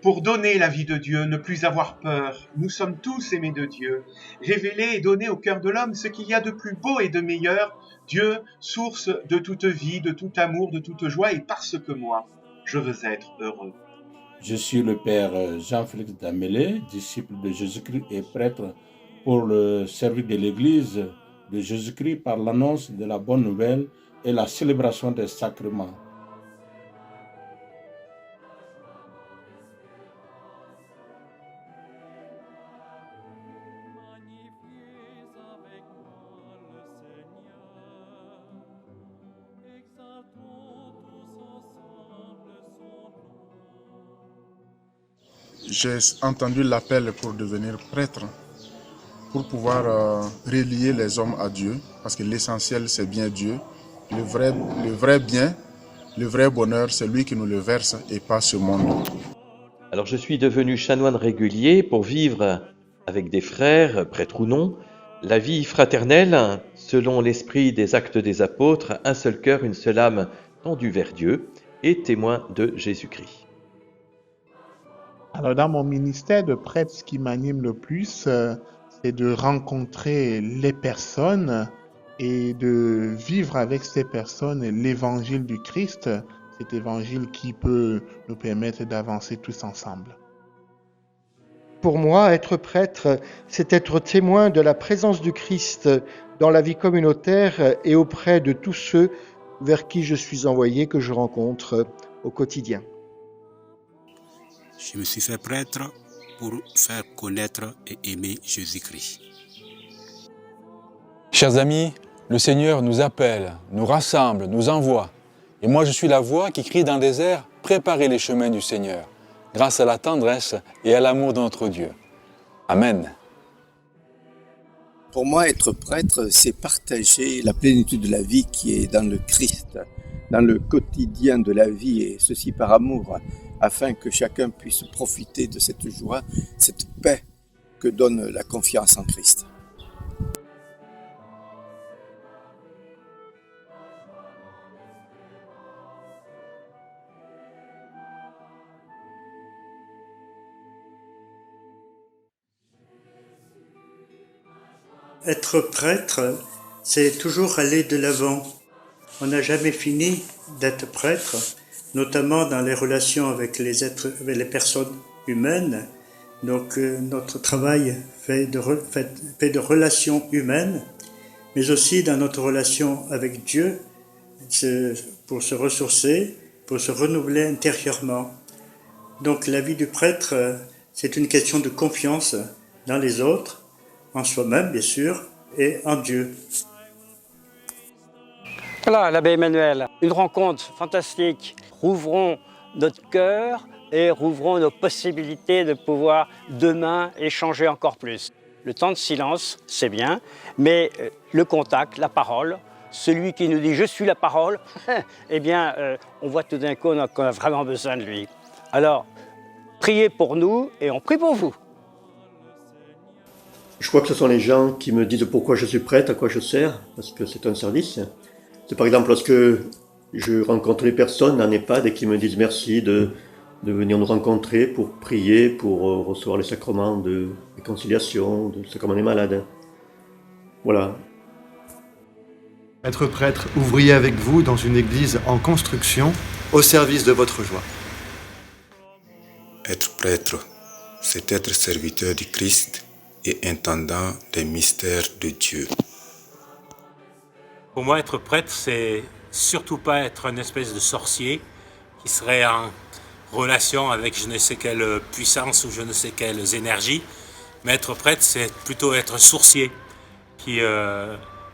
pour donner la vie de Dieu, ne plus avoir peur. Nous sommes tous aimés de Dieu. Révéler et donner au cœur de l'homme ce qu'il y a de plus beau et de meilleur. Dieu, source de toute vie, de tout amour, de toute joie, et parce que moi, je veux être heureux. Je suis le père Jean-Félix Damélé, disciple de Jésus-Christ et prêtre pour le service de l'Église de Jésus-Christ par l'annonce de la bonne nouvelle et la célébration des sacrements. J'ai entendu l'appel pour devenir prêtre, pour pouvoir relier les hommes à Dieu, parce que l'essentiel c'est bien Dieu. Le vrai bien, le vrai bonheur, c'est lui qui nous le verse et pas ce monde. Alors je suis devenu chanoine régulier pour vivre avec des frères, prêtres ou non, la vie fraternelle selon l'esprit des Actes des Apôtres, un seul cœur, une seule âme tendue vers Dieu et témoin de Jésus-Christ. Alors, dans mon ministère de prêtre, ce qui m'anime le plus, c'est de rencontrer les personnes et de vivre avec ces personnes l'évangile du Christ, cet évangile qui peut nous permettre d'avancer tous ensemble. Pour moi, être prêtre, c'est être témoin de la présence du Christ dans la vie communautaire et auprès de tous ceux vers qui je suis envoyé, que je rencontre au quotidien. Je me suis fait prêtre pour faire connaître et aimer Jésus-Christ. Chers amis, le Seigneur nous appelle, nous rassemble, nous envoie. Et moi, je suis la voix qui crie dans le désert, préparez les chemins du Seigneur, grâce à la tendresse et à l'amour de notre Dieu. Amen. Pour moi, être prêtre, c'est partager la plénitude de la vie qui est dans le Christ, dans le quotidien de la vie, et ceci par amour, afin que chacun puisse profiter de cette joie, cette paix que donne la confiance en Christ. Être prêtre, c'est toujours aller de l'avant. On n'a jamais fini d'être prêtre, notamment dans les relations avec les personnes humaines. Donc notre travail fait de relations humaines, mais aussi dans notre relation avec Dieu, pour se ressourcer, pour se renouveler intérieurement. Donc la vie du prêtre, c'est une question de confiance dans les autres, en soi-même bien sûr, et en Dieu. Voilà l'abbé Emmanuel, une rencontre fantastique. Rouvrons notre cœur et rouvrons nos possibilités de pouvoir demain échanger encore plus. Le temps de silence, c'est bien, mais le contact, la parole, celui qui nous dit « je suis la parole », eh bien, on voit tout d'un coup qu'on a vraiment besoin de lui. Alors, priez pour nous et on prie pour vous. Je crois que ce sont les gens qui me disent pourquoi je suis prêtre, à quoi je sers, parce que c'est un service. C'est par exemple lorsque je rencontre les personnes en EHPAD et qui me disent merci de venir nous rencontrer pour prier, pour recevoir les sacrements de réconciliation, le sacrement des malades. Voilà. Être prêtre, ouvrier avec vous dans une église en construction, au service de votre joie. Être prêtre, c'est être serviteur du Christ et intendant des mystères de Dieu. Pour moi, être prêtre, c'est surtout pas être une espèce de sorcier qui serait en relation avec je ne sais quelle puissance ou je ne sais quelles énergies. Mais être prêtre, c'est plutôt être sourcier qui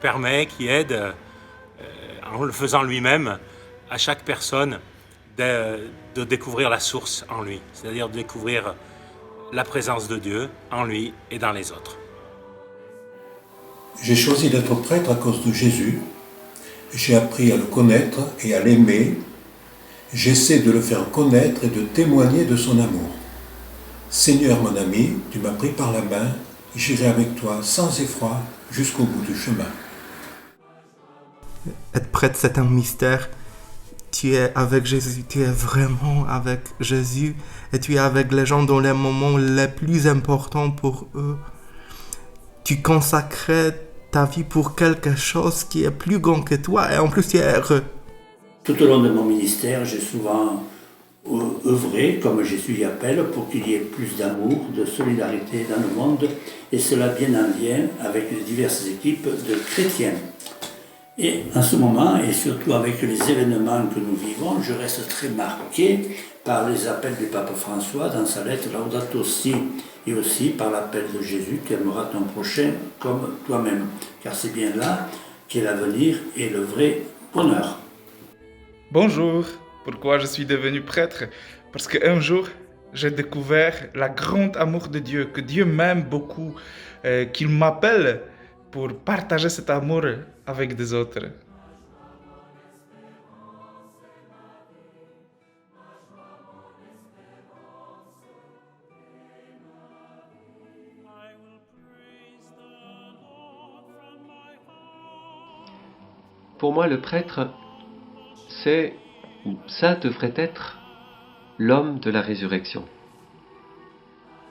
permet, qui aide, en le faisant lui-même, à chaque personne de découvrir la source en lui, c'est-à-dire de découvrir la présence de Dieu en lui et dans les autres. J'ai choisi d'être prêtre à cause de Jésus. J'ai appris à le connaître et à l'aimer. J'essaie de le faire connaître et de témoigner de son amour. Seigneur mon ami, tu m'as pris par la main, j'irai avec toi sans effroi jusqu'au bout du chemin. Être prêtre, c'est un mystère tu es avec Jésus, tu es vraiment avec Jésus et tu es avec les gens dans les moments les plus importants pour eux. Tu consacrais ta vie pour quelque chose qui est plus grand que toi et en plus tu es heureux. Tout au long de mon ministère, j'ai souvent œuvré, comme Jésus y appelle, pour qu'il y ait plus d'amour, de solidarité dans le monde, et cela bien en lien avec les diverses équipes de chrétiens. Et en ce moment, et surtout avec les événements que nous vivons, je reste très marqué par les appels du pape François dans sa lettre Laudato Si, et aussi par l'appel de Jésus, tu aimeras ton prochain comme toi-même, car c'est bien là qu'est l'avenir et le vrai bonheur. Bonjour, pourquoi je suis devenu prêtre? Parce qu'un jour, j'ai découvert le grand amour de Dieu, que Dieu m'aime beaucoup, qu'il m'appelle pour partager cet amour avec des autres. Pour moi, le prêtre, ça devrait être l'homme de la résurrection.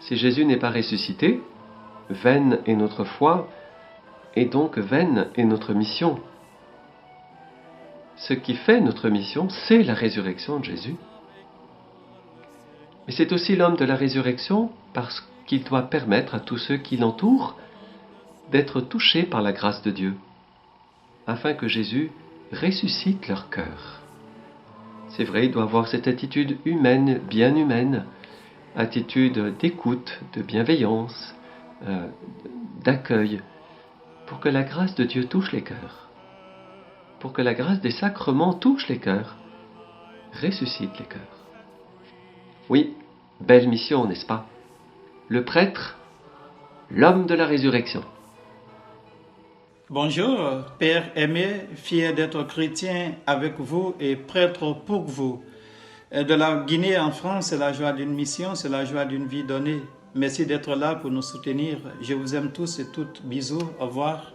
Si Jésus n'est pas ressuscité, vaine est notre foi, et donc vaine est notre mission. Ce qui fait notre mission, c'est la résurrection de Jésus. Mais c'est aussi l'homme de la résurrection parce qu'il doit permettre à tous ceux qui l'entourent d'être touchés par la grâce de Dieu, afin que Jésus ressuscite leur cœur. C'est vrai, il doit avoir cette attitude humaine, bien humaine, attitude d'écoute, de bienveillance, d'accueil, pour que la grâce de Dieu touche les cœurs, pour que la grâce des sacrements touche les cœurs, ressuscite les cœurs. Oui, belle mission, n'est-ce pas? Le prêtre, l'homme de la résurrection. Bonjour, Père aimé, fier d'être chrétien avec vous et prêtre pour vous. De la Guinée en France, c'est la joie d'une mission, c'est la joie d'une vie donnée. Merci d'être là pour nous soutenir. Je vous aime tous et toutes. Bisous, au revoir.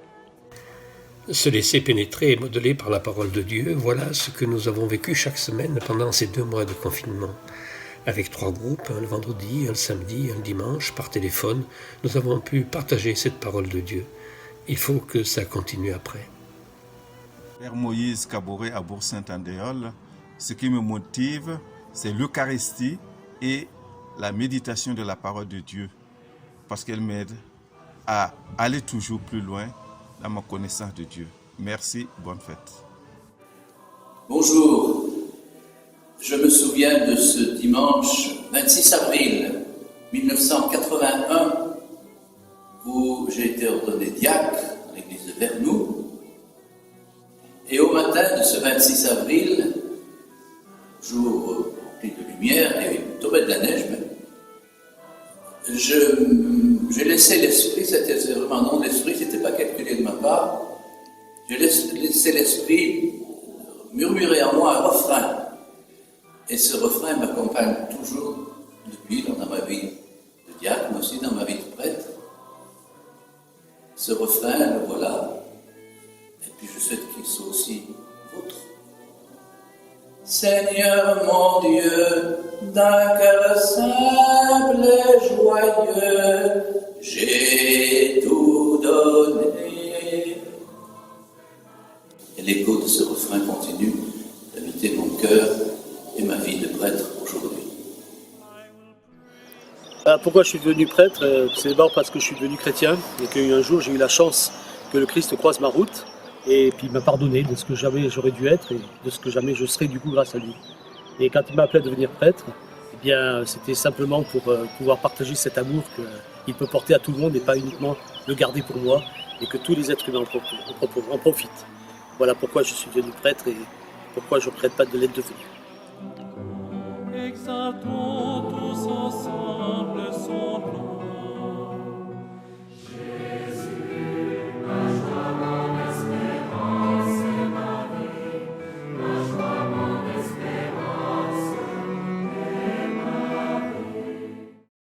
Se laisser pénétrer et modeler par la parole de Dieu, voilà ce que nous avons vécu chaque semaine pendant ces 2 mois de confinement. Avec 3 groupes, un le vendredi, un le samedi, un le dimanche, par téléphone, nous avons pu partager cette parole de Dieu. Il faut que ça continue après. Père Moïse Kaboré à Bourg-Saint-Andéol, ce qui me motive, c'est l'Eucharistie et la méditation de la parole de Dieu, parce qu'elle m'aide à aller toujours plus loin dans ma connaissance de Dieu. Merci, bonne fête. Bonjour, je me souviens de ce dimanche 26 avril 1981 où j'ai été ordonné diacre à l'église de Vernoux. Et au matin de ce 26 avril, jour rempli de lumière et il tombait de la neige même, j'ai laissé l'esprit, c'était vraiment non l'esprit, c'était pas calculé de ma part, j'ai laissé l'esprit murmurer en moi un refrain. Et ce refrain m'accompagne toujours depuis dans ma vie de diacre, mais aussi dans ma vie de prêtre. Ce refrain, le voilà, et puis je souhaite qu'il soit aussi vôtre. Seigneur mon Dieu, d'un cœur simple et joyeux, j'ai tout donné. Et l'écho de ce refrain continue d'habiter mon cœur et ma vie de prêtre aujourd'hui. Pourquoi je suis devenu prêtre? C'est d'abord parce que je suis devenu chrétien et qu'un jour j'ai eu la chance que le Christ croise ma route et puis il m'a pardonné de ce que jamais j'aurais dû être et de ce que jamais je serais du coup grâce à lui. Et quand il m'a appelé à devenir prêtre, eh bien c'était simplement pour pouvoir partager cet amour qu'il peut porter à tout le monde et pas uniquement le garder pour moi et que tous les êtres humains en profitent. Voilà pourquoi je suis devenu prêtre et pourquoi je ne regrette pas de l'être devenu. Exaltons tous ensemble son nom.